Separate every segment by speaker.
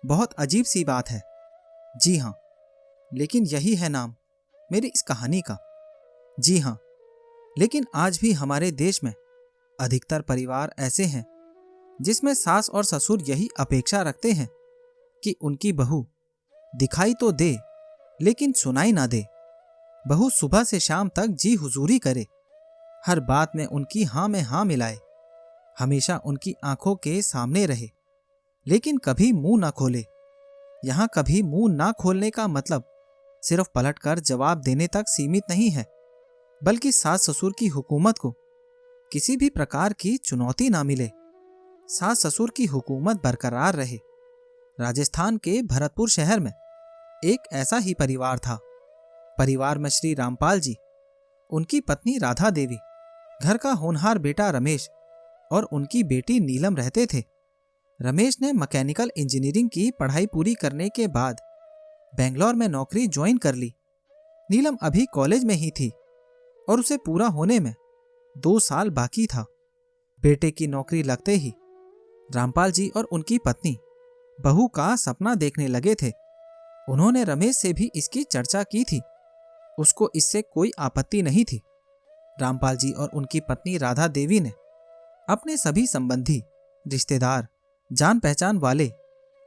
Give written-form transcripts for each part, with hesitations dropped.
Speaker 1: बहुत अजीब सी बात है। जी हाँ, लेकिन यही है नाम मेरी इस कहानी का। जी हाँ, लेकिन आज भी हमारे देश में अधिकतर परिवार ऐसे हैं जिसमें सास और ससुर यही अपेक्षा रखते हैं कि उनकी बहू दिखाई तो दे लेकिन सुनाई ना दे। बहू सुबह से शाम तक जी हुजूरी करे, हर बात में उनकी हाँ में हाँ मिलाए, हमेशा उनकी आंखों के सामने रहे लेकिन कभी मुंह ना खोले। यहाँ कभी मुंह ना खोलने का मतलब सिर्फ पलटकर जवाब देने तक सीमित नहीं है, बल्कि सास ससुर की हुकूमत को किसी भी प्रकार की चुनौती ना मिले, सास ससुर की हुकूमत बरकरार रहे। राजस्थान के भरतपुर शहर में एक ऐसा ही परिवार था। परिवार में श्री रामपाल जी, उनकी पत्नी राधा देवी, घर का होनहार बेटा रमेश और उनकी बेटी नीलम रहते थे। रमेश ने मैकेनिकल इंजीनियरिंग की पढ़ाई पूरी करने के बाद बेंगलोर में नौकरी ज्वाइन कर ली। नीलम अभी कॉलेज में ही थी और उसे पूरा होने में 2 साल बाकी था। बेटे की नौकरी लगते ही रामपाल जी और उनकी पत्नी बहू का सपना देखने लगे थे। उन्होंने रमेश से भी इसकी चर्चा की थी। उसको इससे कोई आपत्ति नहीं थी। रामपाल जी और उनकी पत्नी राधा देवी ने अपने सभी संबंधी, रिश्तेदार, जान पहचान वाले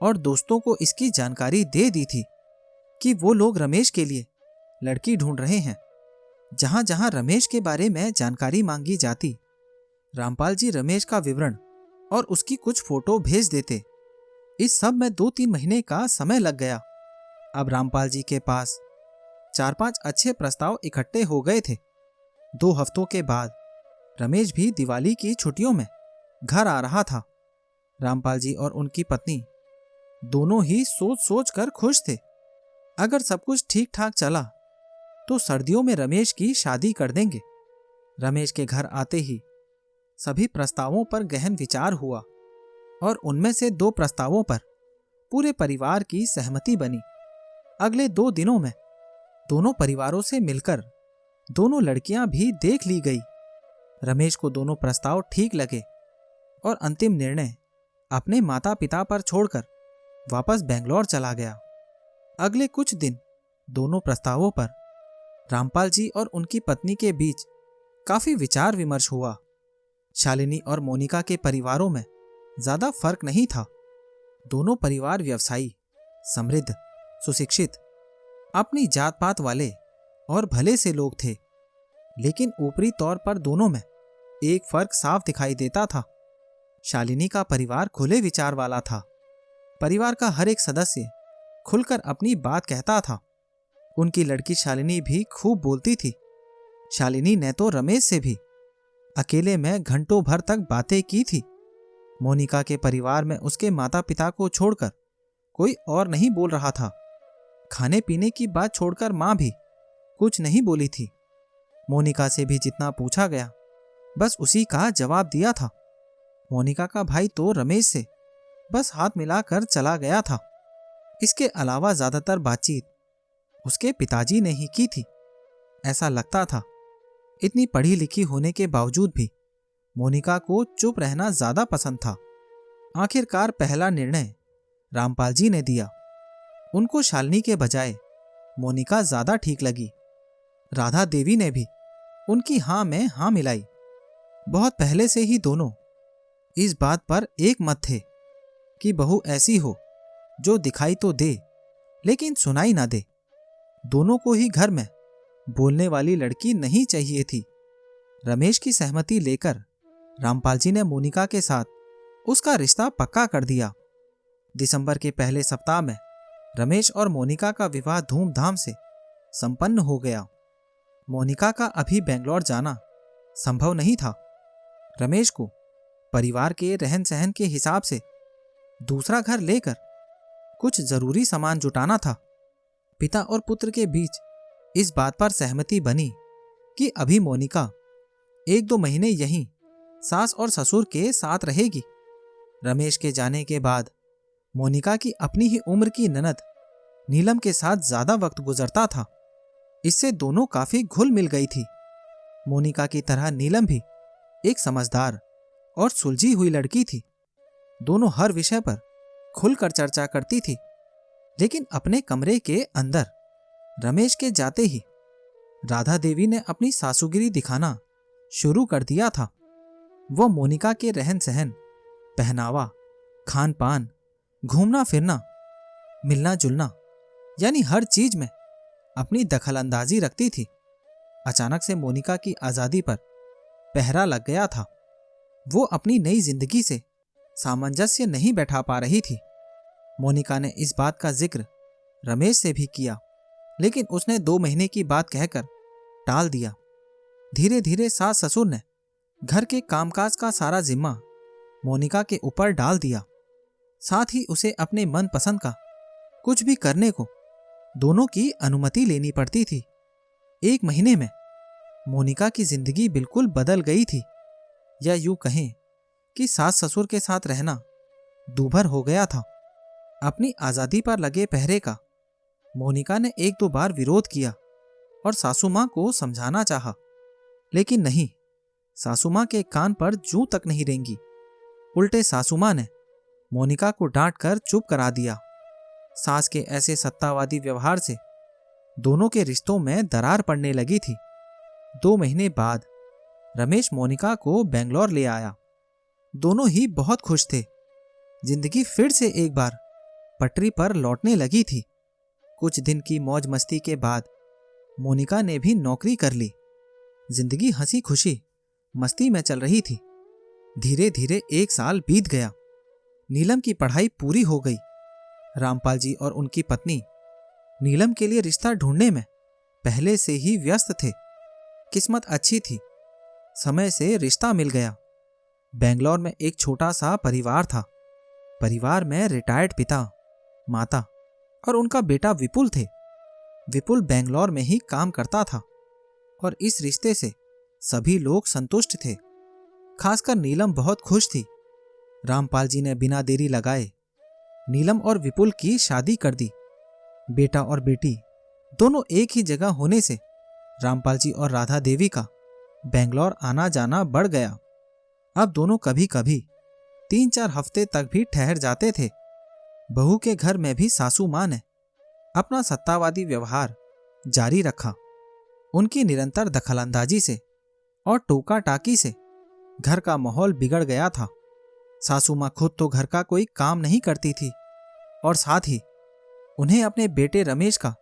Speaker 1: और दोस्तों को इसकी जानकारी दे दी थी कि वो लोग रमेश के लिए लड़की ढूंढ रहे हैं। जहां जहां रमेश के बारे में जानकारी मांगी जाती, रामपाल जी रमेश का विवरण और उसकी कुछ फोटो भेज देते। इस सब में 2-3 महीने का समय लग गया। अब रामपाल जी के पास 4-5 अच्छे प्रस्ताव इकट्ठे हो गए थे। 2 हफ्तों के बाद रमेश भी दिवाली की छुट्टियों में घर आ रहा था। रामपाल जी और उनकी पत्नी दोनों ही सोच सोच कर खुश थे। अगर सब कुछ ठीक ठाक चला तो सर्दियों में रमेश की शादी कर देंगे। रमेश के घर आते ही सभी प्रस्तावों पर गहन विचार हुआ और उनमें से 2 प्रस्तावों पर पूरे परिवार की सहमति बनी। अगले 2 दिनों में दोनों परिवारों से मिलकर दोनों लड़कियां भी देख ली गई। रमेश को दोनों प्रस्ताव ठीक लगे और अंतिम निर्णय अपने माता पिता पर छोड़कर वापस बेंगलोर चला गया। अगले कुछ दिन दोनों प्रस्तावों पर रामपाल जी और उनकी पत्नी के बीच काफी विचार विमर्श हुआ। शालिनी और मोनिका के परिवारों में ज्यादा फर्क नहीं था। दोनों परिवार व्यवसायी, समृद्ध, सुशिक्षित, अपनी जात पात वाले और भले से लोग थे। लेकिन ऊपरी तौर पर दोनों में एक फर्क साफ दिखाई देता था। शालिनी का परिवार खुले विचार वाला था। परिवार का हर एक सदस्य खुलकर अपनी बात कहता था। उनकी लड़की शालिनी भी खूब बोलती थी। शालिनी ने तो रमेश से भी अकेले में घंटों भर तक बातें की थी। मोनिका के परिवार में उसके माता पिता को छोड़कर कोई और नहीं बोल रहा था। खाने पीने की बात छोड़कर मां भी कुछ नहीं बोली थी। मोनिका से भी जितना पूछा गया बस उसी का जवाब दिया था। मोनिका का भाई तो रमेश से बस हाथ मिलाकर चला गया था। इसके अलावा ज्यादातर बातचीत उसके पिताजी ने ही की थी। ऐसा लगता था इतनी पढ़ी लिखी होने के बावजूद भी मोनिका को चुप रहना ज्यादा पसंद था। आखिरकार पहला निर्णय रामपाल जी ने दिया। उनको शालिनी के बजाय मोनिका ज्यादा ठीक लगी। राधा देवी ने भी उनकी हाँ में हाँ मिलाई। बहुत पहले से ही दोनों इस बात पर एक मत थे कि बहू ऐसी हो जो दिखाई तो दे लेकिन सुनाई ना दे। दोनों को ही घर में बोलने वाली लड़की नहीं चाहिए थी। रमेश की सहमति लेकर रामपाल जी ने मोनिका के साथ उसका रिश्ता पक्का कर दिया। दिसंबर के पहले सप्ताह में रमेश और मोनिका का विवाह धूमधाम से संपन्न हो गया। मोनिका का अभी बेंगलोर जाना संभव नहीं था। रमेश को परिवार के रहन सहन के हिसाब से दूसरा घर लेकर कुछ जरूरी सामान जुटाना था। पिता और पुत्र के बीच इस बात पर सहमति बनी कि अभी मोनिका 1-2 महीने यहीं सास और ससुर के साथ रहेगी। रमेश के जाने के बाद मोनिका की अपनी ही उम्र की ननद नीलम के साथ ज्यादा वक्त गुजरता था। इससे दोनों काफी घुल मिल गई थी। मोनिका की तरह नीलम भी एक समझदार और सुलझी हुई लड़की थी। दोनों हर विषय पर खुलकर चर्चा करती थी, लेकिन अपने कमरे के अंदर रमेश के जाते ही राधा देवी ने अपनी सासुगिरी दिखाना शुरू कर दिया था। वो मोनिका के रहन सहन, पहनावा, खान पान, घूमना फिरना, मिलना जुलना, यानी हर चीज में अपनी दखलंदाजी रखती थी। अचानक से मोनिका की आजादी पर पहरा लग गया था। वो अपनी नई जिंदगी से सामंजस्य नहीं बैठा पा रही थी। मोनिका ने इस बात का जिक्र रमेश से भी किया, लेकिन उसने 2 महीने की बात कहकर टाल दिया। धीरे धीरे सास ससुर ने घर के कामकाज का सारा जिम्मा मोनिका के ऊपर डाल दिया। साथ ही उसे अपने मन पसंद का कुछ भी करने को दोनों की अनुमति लेनी पड़ती थी। 1 महीने में मोनिका की जिंदगी बिल्कुल बदल गई थी, या यूं कहें कि सास ससुर के साथ रहना दूभर हो गया था। अपनी आजादी पर लगे पहरे का मोनिका ने 1-2 बार विरोध किया और सासू मां को समझाना चाहा, लेकिन नहीं, सासू मां के कान पर जूं तक नहीं रेंगी। उल्टे सासू मां ने मोनिका को डांट कर चुप करा दिया। सास के ऐसे सत्तावादी व्यवहार से दोनों के रिश्तों में दरार पड़ने लगी थी। 2 महीने बाद रमेश मोनिका को बेंगलोर ले आया। दोनों ही बहुत खुश थे। जिंदगी फिर से एक बार पटरी पर लौटने लगी थी। कुछ दिन की मौज मस्ती के बाद मोनिका ने भी नौकरी कर ली। जिंदगी हंसी खुशी मस्ती में चल रही थी। धीरे धीरे 1 साल बीत गया। नीलम की पढ़ाई पूरी हो गई। रामपाल जी और उनकी पत्नी नीलम के लिए रिश्ता ढूंढने में पहले से ही व्यस्त थे। किस्मत अच्छी थी, समय से रिश्ता मिल गया। बेंगलोर में एक छोटा सा परिवार था। परिवार में रिटायर्ड पिता, माता और उनका बेटा विपुल थे। विपुल बेंगलोर में ही काम करता था और इस रिश्ते से सभी लोग संतुष्ट थे। खासकर नीलम बहुत खुश थी। रामपाल जी ने बिना देरी लगाए नीलम और विपुल की शादी कर दी। बेटा और बेटी दोनों एक ही जगह होने से रामपाल जी और राधा देवी का बेंगलोर आना जाना बढ़ गया। अब दोनों कभी कभी 3-4 हफ्ते तक भी ठहर जाते थे। बहू के घर में भी सासू मां ने अपना सत्तावादी व्यवहार जारी रखा। उनकी निरंतर दखलंदाजी से और टोका टाकी से घर का माहौल बिगड़ गया था। सासू मां खुद तो घर का कोई काम नहीं करती थी और साथ ही उन्हें अपने बेटे रमेश का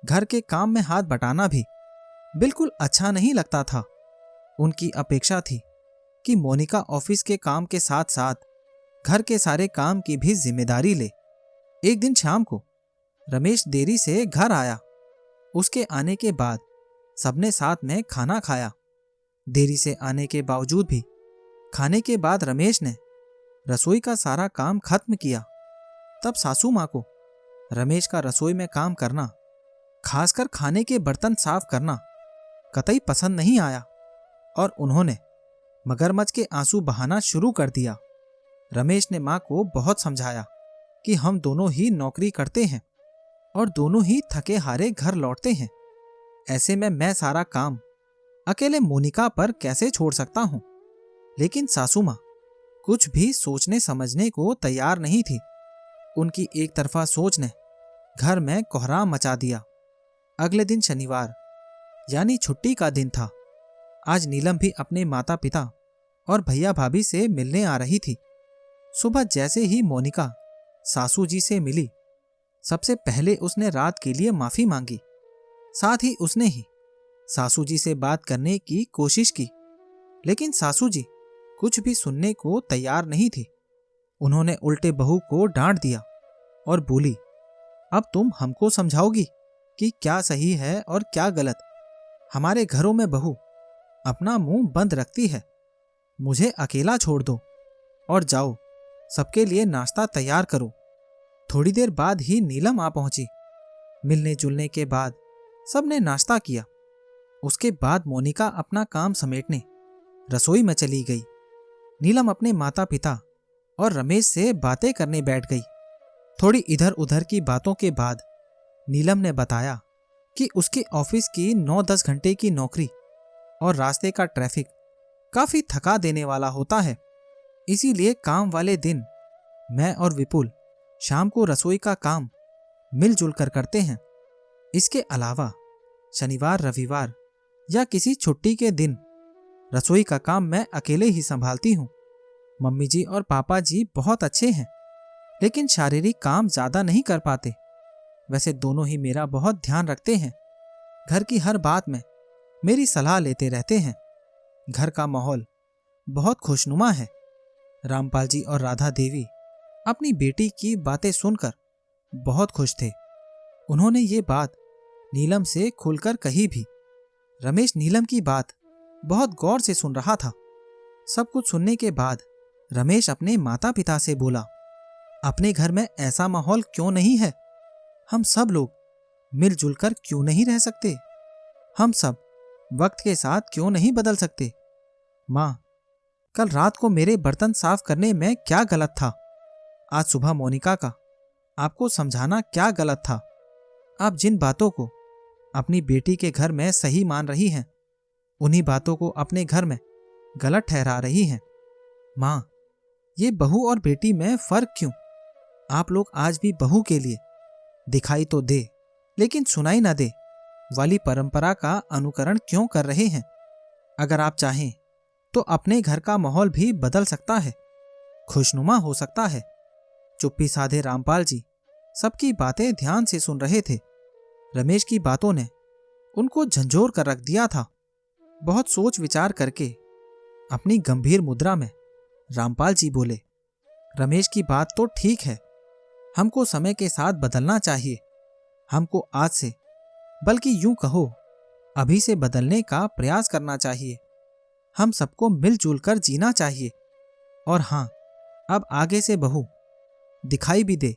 Speaker 1: घर के काम में हाथ बटाना भी बिल्कुल अच्छा नहीं लगता था। उनकी अपेक्षा थी कि मोनिका ऑफिस के काम के साथ साथ घर के सारे काम की भी जिम्मेदारी ले। एक दिन शाम को रमेश देरी से घर आया। उसके आने के बाद सबने साथ में खाना खाया। देरी से आने के बावजूद भी खाने के बाद रमेश ने रसोई का सारा काम खत्म किया। तब सासू मां को रमेश का रसोई में काम करना, खासकर खाने के बर्तन साफ करना, कतई पसंद नहीं आया और उन्होंने मगरमच्छ के आंसू बहाना शुरू कर दिया। रमेश ने मां को बहुत समझाया कि हम दोनों ही नौकरी करते हैं और दोनों ही थके हारे घर लौटते हैं। ऐसे में मैं सारा काम अकेले मोनिका पर कैसे छोड़ सकता हूं। लेकिन सासू मां कुछ भी सोचने समझने को तैयार नहीं थी। उनकी एक तरफा सोच ने घर में कोहराम मचा दिया। अगले दिन शनिवार यानी छुट्टी का दिन था। आज नीलम भी अपने माता पिता और भैया भाभी से मिलने आ रही थी। सुबह जैसे ही मोनिका सासू जी से मिली, सबसे पहले उसने रात के लिए माफी मांगी। साथ ही उसने ही सासू जी से बात करने की कोशिश की, लेकिन सासू जी कुछ भी सुनने को तैयार नहीं थी। उन्होंने उल्टे बहू को डांट दिया और बोली, अब तुम हमको समझाओगी कि क्या सही है और क्या गलत। हमारे घरों में बहू अपना मुंह बंद रखती है। मुझे अकेला छोड़ दो और जाओ सबके लिए नाश्ता तैयार करो। थोड़ी देर बाद ही नीलम आ पहुंची। मिलने जुलने के बाद सबने नाश्ता किया। उसके बाद मोनिका अपना काम समेटने रसोई में चली गई। नीलम अपने माता पिता और रमेश से बातें करने बैठ गई। थोड़ी इधर उधर की बातों के बाद नीलम ने बताया कि उसके ऑफिस की 9-10 घंटे की नौकरी और रास्ते का ट्रैफिक काफी थका देने वाला होता है। इसीलिए काम वाले दिन मैं और विपुल शाम को रसोई का काम मिलजुल कर करते हैं। इसके अलावा शनिवार, रविवार या किसी छुट्टी के दिन रसोई का काम मैं अकेले ही संभालती हूँ। मम्मी जी और पापा जी बहुत अच्छे हैं, लेकिन शारीरिक काम ज्यादा नहीं कर पाते। वैसे दोनों ही मेरा बहुत ध्यान रखते हैं। घर की हर बात में मेरी सलाह लेते रहते हैं। घर का माहौल बहुत खुशनुमा है। रामपाल जी और राधा देवी अपनी बेटी की बातें सुनकर बहुत खुश थे। उन्होंने ये बात नीलम से खुलकर कही भी। रमेश नीलम की बात बहुत गौर से सुन रहा था। सब कुछ सुनने के बाद रमेश अपने माता पिता से बोला, अपने घर में ऐसा माहौल क्यों नहीं है? हम सब लोग मिलजुल कर क्यों नहीं रह सकते? हम सब वक्त के साथ क्यों नहीं बदल सकते? माँ, कल रात को मेरे बर्तन साफ करने में क्या गलत था? आज सुबह मोनिका का आपको समझाना क्या गलत था? आप जिन बातों को अपनी बेटी के घर में सही मान रही हैं, उन्हीं बातों को अपने घर में गलत ठहरा रही हैं। माँ, ये बहू और बेटी में फर्क क्यों? आप लोग आज भी बहू के लिए दिखाई तो दे लेकिन सुनाई ना दे वाली परंपरा का अनुकरण क्यों कर रहे हैं? अगर आप चाहें तो अपने घर का माहौल भी बदल सकता है, खुशनुमा हो सकता है। चुप्पी साधे रामपाल जी सबकी बातें ध्यान से सुन रहे थे। रमेश की बातों ने उनको झंझोर कर रख दिया था। बहुत सोच विचार करके अपनी गंभीर मुद्रा में रामपाल जी बोले, रमेश की बात तो ठीक है, हमको समय के साथ बदलना चाहिए। हमको आज से, बल्कि यूं कहो अभी से बदलने का प्रयास करना चाहिए। हम सबको मिलजुल कर जीना चाहिए। और हाँ, अब आगे से बहू दिखाई भी दे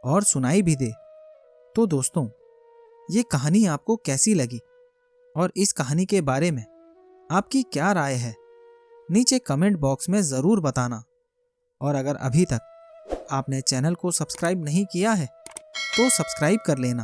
Speaker 1: और सुनाई भी दे। तो दोस्तों, ये कहानी आपको कैसी लगी और इस कहानी के बारे में आपकी क्या राय है? नीचे कमेंट बॉक्स में ज़रूर बताना। और अगर अभी तक आपने चैनल को सब्सक्राइब नहीं किया है तो सब्सक्राइब कर लेना